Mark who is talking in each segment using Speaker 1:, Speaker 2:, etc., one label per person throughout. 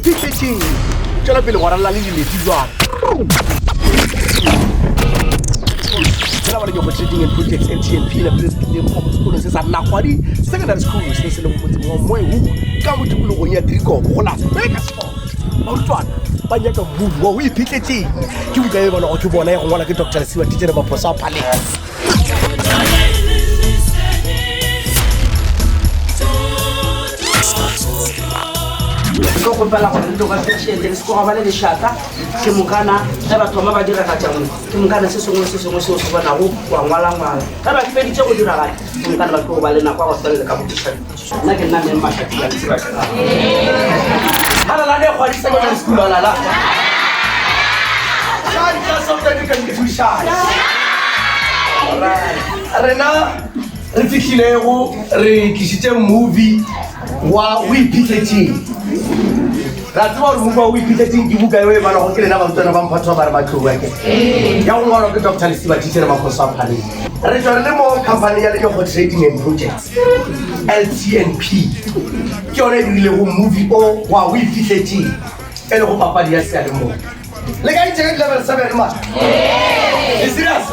Speaker 1: Iphihletseng tswela pele go ralala le dilefi jwang fela ba le go trading and projects NTNP la president mo sekolo se sa Nakgwadi Secondary School se se le mo motseng wa Moehu ka mo tikologong ya Driko go la Vegas barutwana ba nyaka move wa o Iphihletseng ke buka e bona go ke bona e go ngwala ke Dr. Lesiwa teacher ba Prosa Palace
Speaker 2: go pela go ntlo ka Iphihletseng se go ba le leshata ke mokana ga ba thoma ba dira ka tsang ke mokana se sengwe se bona go wa ngwala ga ba dipeditse go dira ga ke mokana ba go ba le nako go tsela ka botisha nna ke nna mme mashati ya tseba hala la ne go di Secondary School la shari ka something ka ke fushaya rena re fihlilego re tlisitse movie wa Iphihletseng ra tswa re bua Iphihletseng ke buka e bana go ke lena ba tswana ba mphatwa ba re ba tlowa ke ya go ngwana ke Dr. Lesiwa teacher ba Prosa Palace re tswa le mo company ya le go trading and projects LTNP ke yone e dirile go movie o wa Iphihletseng e le go papadi ya se le mo le ka itse ke level 7 ma is serious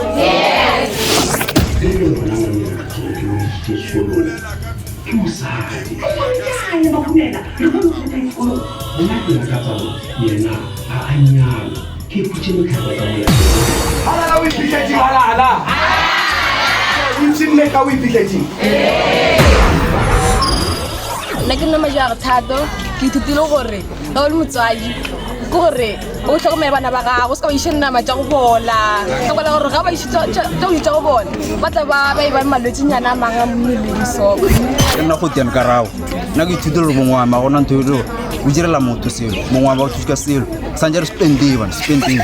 Speaker 3: Nna majara thado ke ithutile gore ga o le motswadi ke gore o tlhokomela bana ba gago se ka ba ishe nama tša go bola ka bola gore ga ba ishe tša go bola ba tla ba e ba malwetsenyana a manga mmeleng so
Speaker 4: ke nna go tiana ka rago nna ke ithutile gore mongwe wa ma gona ntho eo o direla motho selo mongwe wa ba o thusa ka selo santse re spending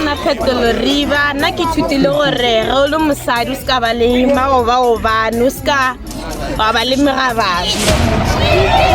Speaker 5: nna Phetolo Riba nna ke ithutile gore ge o le mosadi o se ka ba le maobaobane o se ka wa ba le megabane